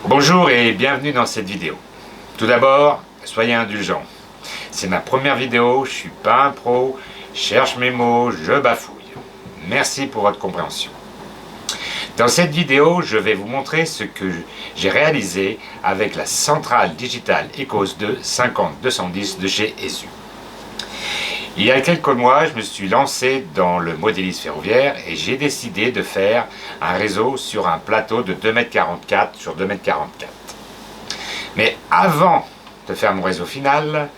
Bonjour et bienvenue dans cette vidéo. Tout d'abord, soyez indulgents. C'est ma première vidéo, je suis pas un pro, je cherche mes mots, je bafouille. Merci pour votre compréhension. Dans cette vidéo, je vais vous montrer ce que j'ai réalisé avec la centrale digitale ECOS 2 50210 de chez ESU. Il y a quelques mois, je me suis lancé dans le modélisme ferroviaire et j'ai décidé de faire un réseau sur un plateau de 2,44 m sur 2,44 m. Mais avant de faire mon réseau final,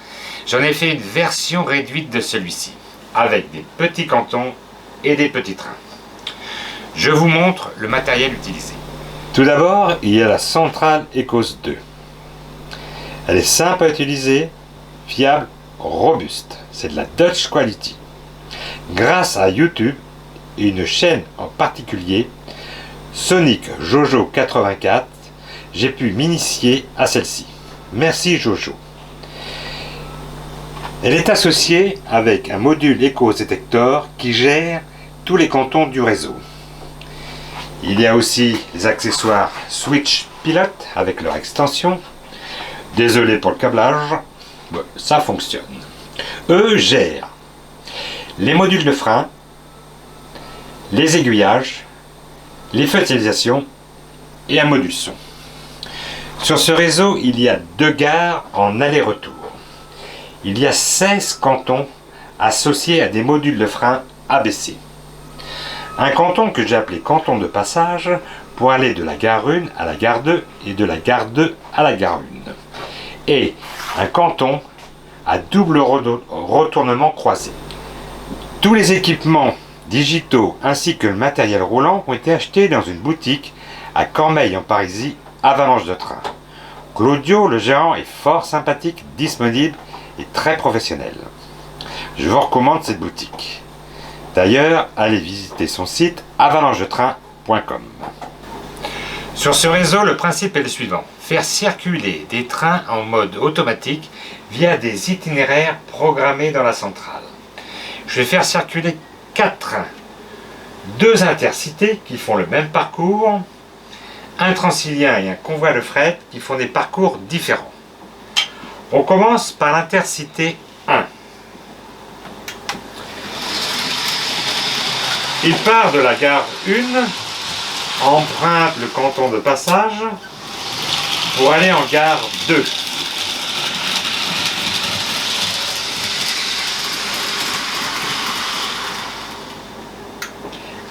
j'en ai fait une version réduite de celui-ci, avec des petits cantons et des petits trains. Je vous montre le matériel utilisé. Tout d'abord, il y a la centrale ECOS 2. Elle est simple à utiliser, fiable, robuste. C'est de la Dutch Quality. Grâce à YouTube et une chaîne en particulier, Sonic Jojo 84, j'ai pu m'initier à celle-ci. Merci Jojo. Elle est associée avec un module ECOS Detector qui gère tous les cantons du réseau. Il y a aussi les accessoires Switch Pilot avec leur extension. Désolé pour le câblage, ça fonctionne. Eux gèrent les modules de frein, les aiguillages, les fertilisations et un module son. Sur ce réseau, il y a 2 gares en aller-retour. Il y a 16 cantons associés à des modules de frein ABC. Un canton que j'ai appelé canton de passage pour aller de la gare 1 à la gare 2 et de la gare 2 à la gare 1. Et un canton à double retournement croisé. Tous les équipements digitaux ainsi que le matériel roulant ont été achetés dans une boutique à Cormeilles en Parisis, Avalanche de train. Claudio, le gérant, est fort sympathique, disponible et très professionnel. Je vous recommande cette boutique. D'ailleurs, allez visiter son site avalanchedetrain.com. Sur ce réseau, le principe est le suivant. Faire circuler des trains en mode automatique via des itinéraires programmés dans la centrale. Je vais faire circuler 4 trains. 2 intercités qui font le même parcours, un transilien et un convoi de fret qui font des parcours différents. On commence par l'intercité 1. Il part de la gare 1, emprunte le canton de passage pour aller en gare 2.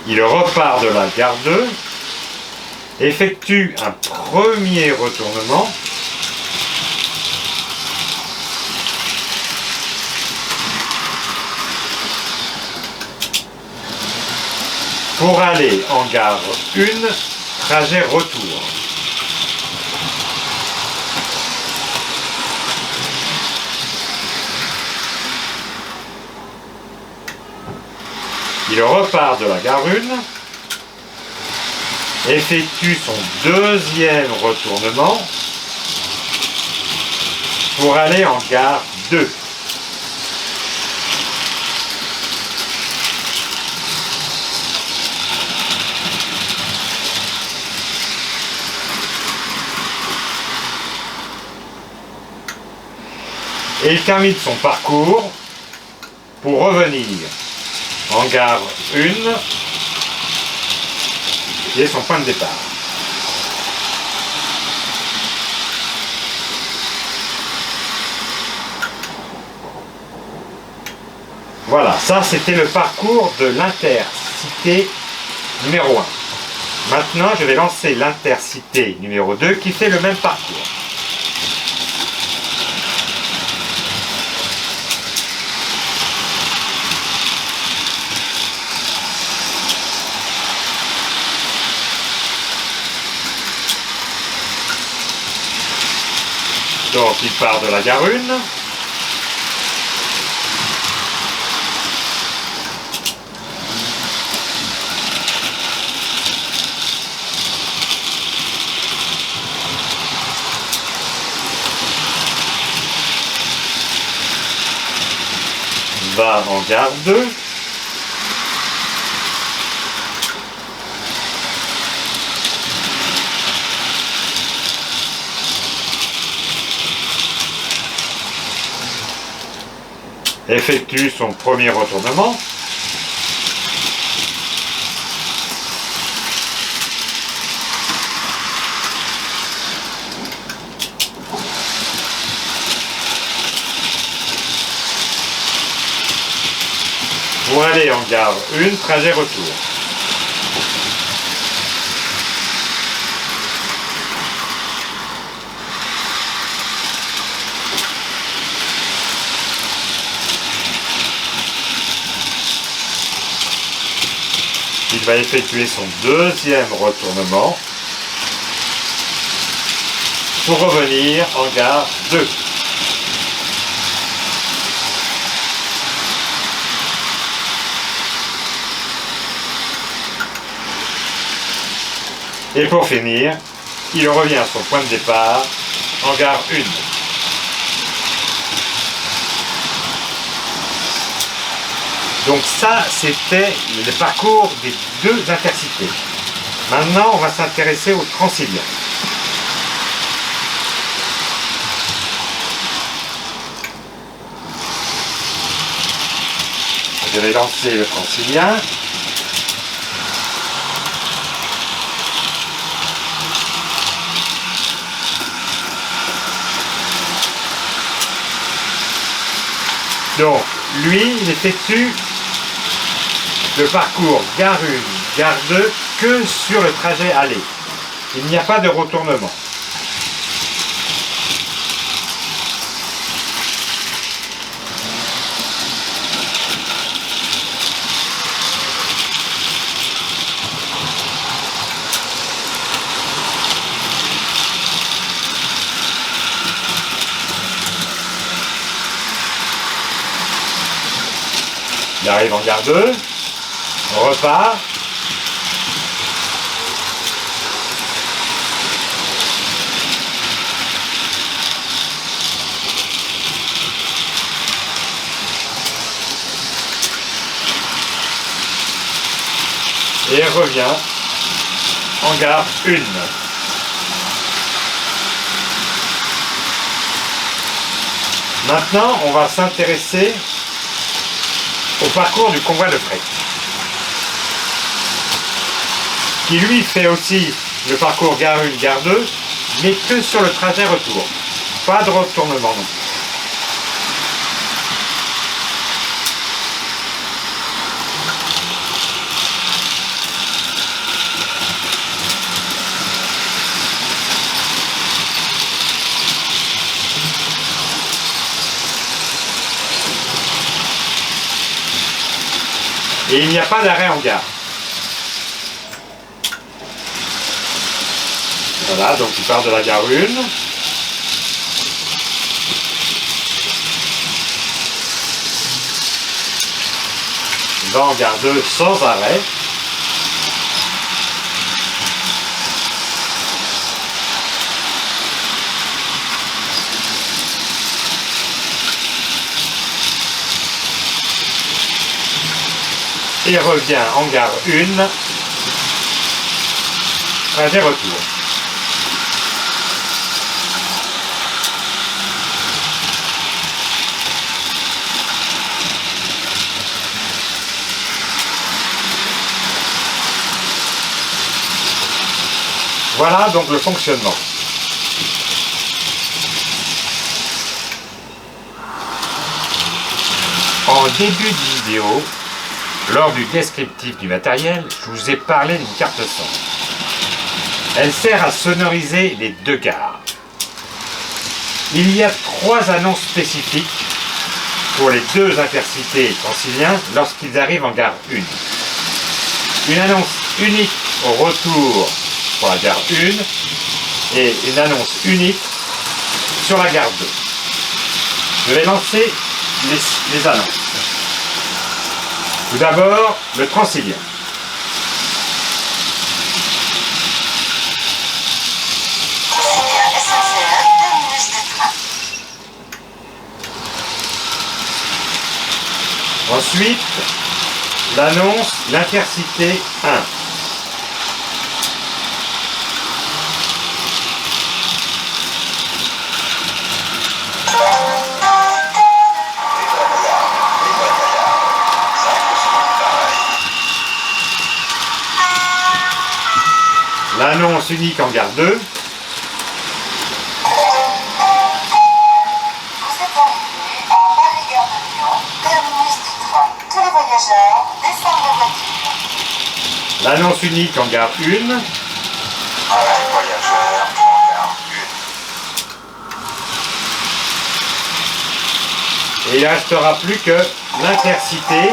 Il repart de la gare 2, effectue un premier retournement pour aller en gare 1, trajet retour. Il repart de la gare 1, effectue son deuxième retournement pour aller en gare 2. Et il termine son parcours pour revenir en gare 1, qui est son point de départ. Voilà, ça c'était le parcours de l'intercité numéro 1. Maintenant, je vais lancer l'intercité numéro 2 qui fait le même parcours. Donc il part de la gare 1. Va en gare 2. effectue son premier retournement. Pour aller en gare 1, trajet retour. Il va effectuer son deuxième retournement pour revenir en gare 2. Et pour finir, il revient à son point de départ en gare 1. Donc ça, c'était le parcours des deux intercités. Maintenant, on va s'intéresser au Transilien. Je vais lancer le Transilien. Donc, lui, il effectue le parcours gare 1, gare 2 que sur le trajet aller. Il n'y a pas de retournement. Il arrive en gare 2, on repart. Et revient en gare 1. Maintenant, on va s'intéresser au parcours du convoi de fret, qui lui fait aussi le parcours gare 1, gare 2, mais que sur le trajet retour. Pas de retournement non plus. Et il n'y a pas d'arrêt en gare. Voilà, donc il part de la gare 1. Il va en gare 2 sans arrêt. Et revient en gare 1, trajet retour. Voilà donc le fonctionnement. En début de vidéo, lors du descriptif du matériel, je vous ai parlé d'une carte son. Elle sert à sonoriser les deux gares. Il y a 3 annonces spécifiques pour les deux intercités franciliens lorsqu'ils arrivent en gare 1. Une annonce unique au retour pour la gare 1 et une annonce unique sur la gare 2. Je vais lancer les annonces. Tout d'abord, le Transilien. Transilien SNCF, terminus de train. Ensuite, l'annonce l'Intercité 1. L'annonce unique en gare 2. Vous êtes arrivé à Paris-Gare de Lyon, terminus du train. Tous les voyageurs descendent de voiture. L'annonce unique en gare 1. Arrêt voyageurs en gare 1. Et il ne restera plus que l'Intercité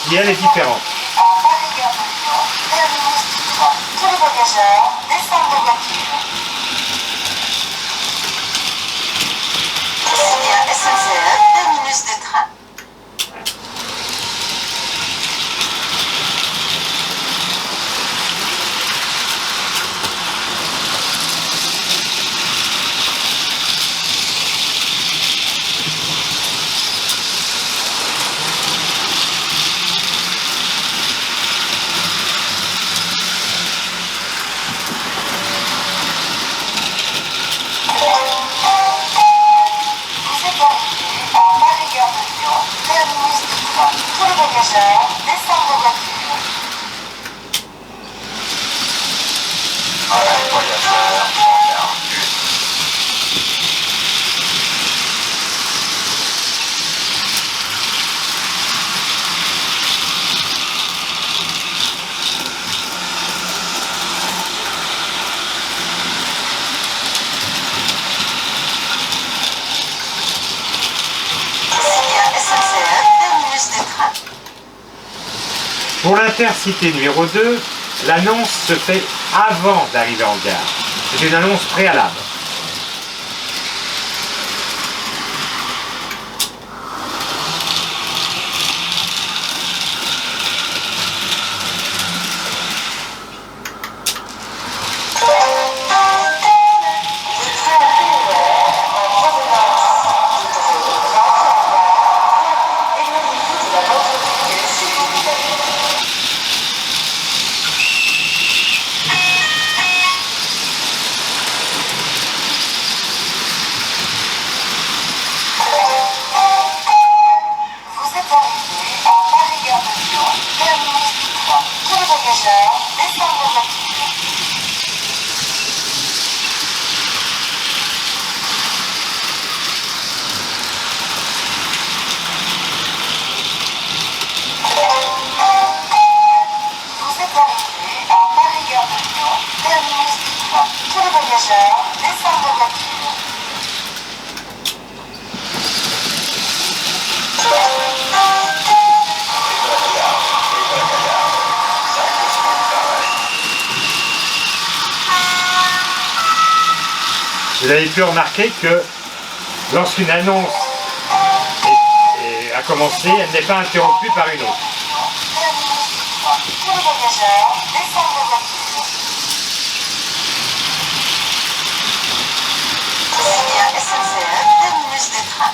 qui elle est différente. À Paris-Gare de Lyon, terminus du train. Tous les voyageurs descendent de voiture. C'est bien SNCF, terminus de train. Vous êtes arrivé à Paris-Gare de Lyon, terminus du train. Tous les voyageurs descendent de voiture. Arrêt voyageurs en gare 1. C'est bien SNCF, terminus de train. Pour l'Intercité numéro 2, l'annonce se fait avant d'arriver en gare. C'est une annonce préalable. Vous êtes arrivé à Paris-Gare de Lyon, terminus du train. Tous les voyageurs descendent de voiture. Vous êtes arrivé à Paris-Gare de Lyon, terminus du train. Tous les voyageurs descendent de voiture. Vous avez pu remarquer que lorsqu'une annonce a commencé, elle n'est pas interrompue par une autre. Terminus du train. Tous les voyageurs descendent de voiture. C'est bien SNCF, terminus de train.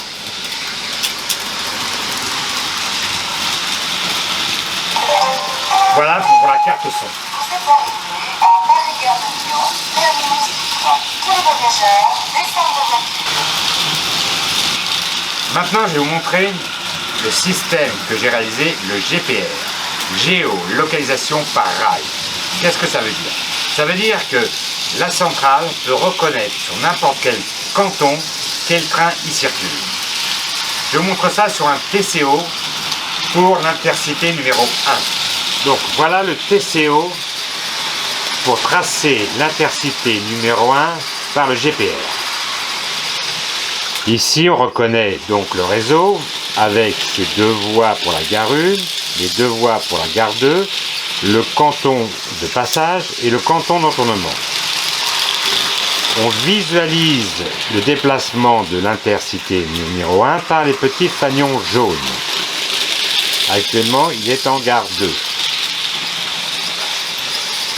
Voilà pour la carte son. Vous êtes arrivé à Paris-Gare de Lyon, terminus du train. Tous les voyageurs descendent de voiture. Maintenant, je vais vous montrer le système que j'ai réalisé, le GPR, géolocalisation par rail. Qu'est-ce que ça veut dire? Ça veut dire que la centrale peut reconnaître sur n'importe quel canton quel train y circule. Je vous montre ça sur un TCO pour l'Intercité numéro 1. Donc voilà le TCO pour tracer l'Intercité numéro 1 par le GPR. Ici, on reconnaît donc le réseau avec ses 2 voies pour la gare 1, les 2 voies pour la gare 2, le canton de passage et le canton d'entournement. On visualise le déplacement de l'Intercité numéro 1 par les petits fanions jaunes. Actuellement, il est en gare 2.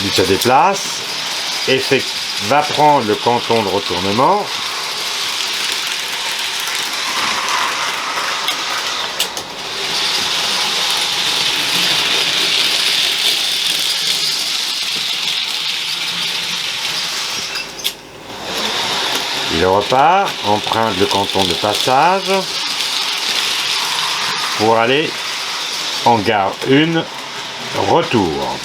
Il se déplace, va prendre le canton de retournement. Il repart, emprunte le canton de passage pour aller en gare 1, retour.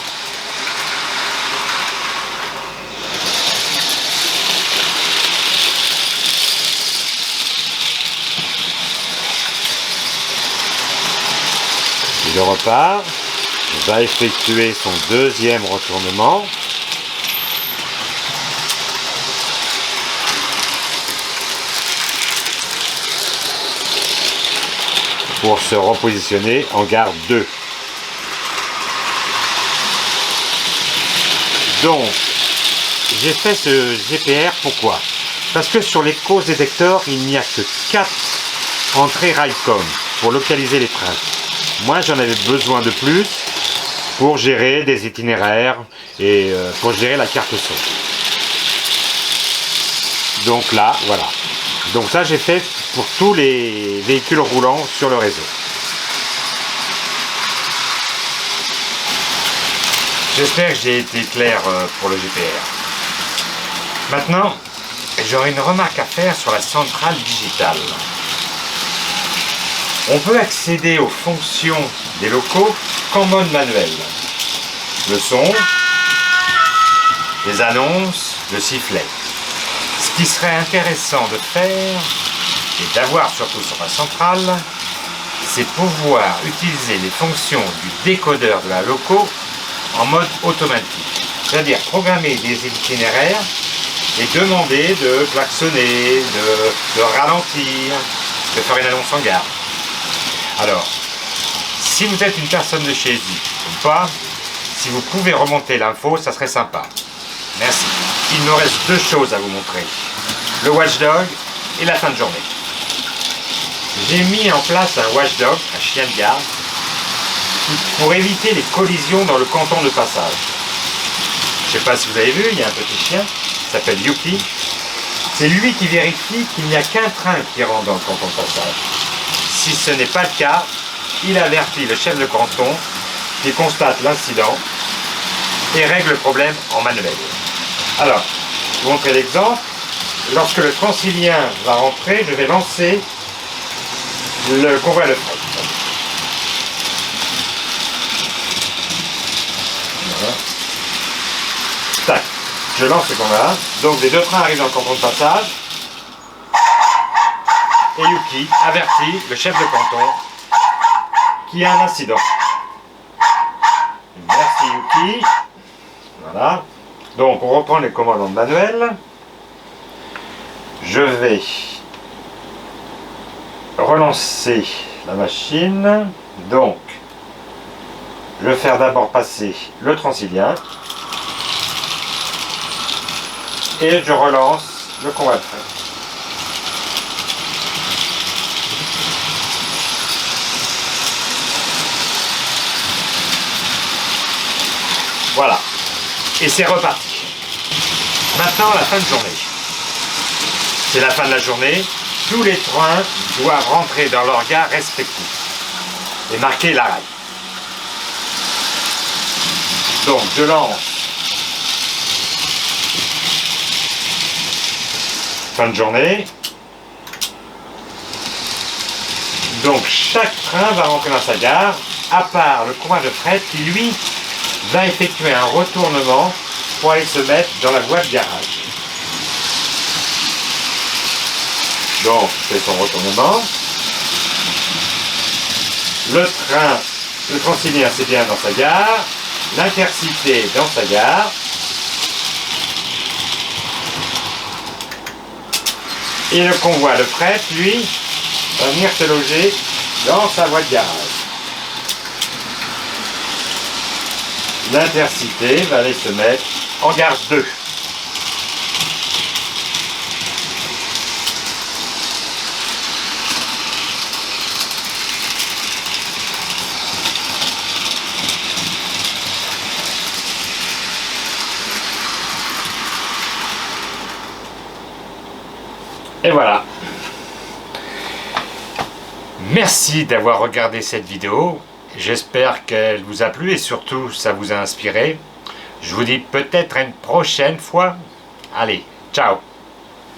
Je repars, va effectuer son deuxième retournement. Pour se repositionner en gare 2. Donc, j'ai fait ce GPR, pourquoi? Parce que sur l'éco-détecteur, il n'y a que 4 entrées Raycom pour localiser les trains. Moi, j'en avais besoin de plus pour gérer des itinéraires et pour gérer la carte son. Donc là, voilà. Donc ça, j'ai fait pour tous les véhicules roulants sur le réseau. J'espère que j'ai été clair pour le GPR. Maintenant, j'aurais une remarque à faire sur la centrale digitale. On peut accéder aux fonctions des locaux qu'en mode manuel. Le son, les annonces, le sifflet. Ce qui serait intéressant de faire, et d'avoir surtout sur la centrale, c'est pouvoir utiliser les fonctions du décodeur de la loco en mode automatique. C'est-à-dire programmer des itinéraires et demander de klaxonner, de ralentir, de faire une annonce en gare. Alors, si vous êtes une personne de chez vous ou pas, si vous pouvez remonter l'info, ça serait sympa. Merci. Il me reste 2 choses à vous montrer. Le watchdog et la fin de journée. J'ai mis en place un watchdog, un chien de garde, pour éviter les collisions dans le canton de passage. Je ne sais pas si vous avez vu, il y a un petit chien qui s'appelle Yuki. C'est lui qui vérifie qu'il n'y a qu'un train qui rentre dans le canton de passage. Si ce n'est pas le cas, il avertit le chef de canton qui constate l'incident et règle le problème en manuel. Alors, je vais vous montrer l'exemple. Lorsque le Transilien va rentrer, je vais lancer le convoi de fret. Voilà. Tac, je lance le convoi. Donc les 2 trains arrivent dans le canton de passage. Et Yuki avertit le chef de canton qu'il y a un incident. Merci Yuki. Voilà. Donc on reprend les commandes en manuel. Je vais relancer la machine. Donc je vais faire d'abord passer le Transilien. Et je relance le convoi de fret. Voilà. Et c'est reparti. Maintenant, la fin de journée. C'est la fin de la journée. Tous les trains doivent rentrer dans leur gare respective et marquer l'arrêt. Donc, je lance. Fin de journée. Donc, chaque train va rentrer dans sa gare, à part le convoi de fret qui, lui, va effectuer un retournement pour aller se mettre dans la voie de garage. Donc, c'est son retournement. Le Transilien, c'est bien dans sa gare. L'Intercité dans sa gare. Et le convoi de fret, lui, va venir se loger dans sa voie de garage. L'Intercité va aller se mettre en gare 2. Et voilà. Merci d'avoir regardé cette vidéo. J'espère qu'elle vous a plu et surtout ça vous a inspiré. Je vous dis peut-être à une prochaine fois. Allez, ciao!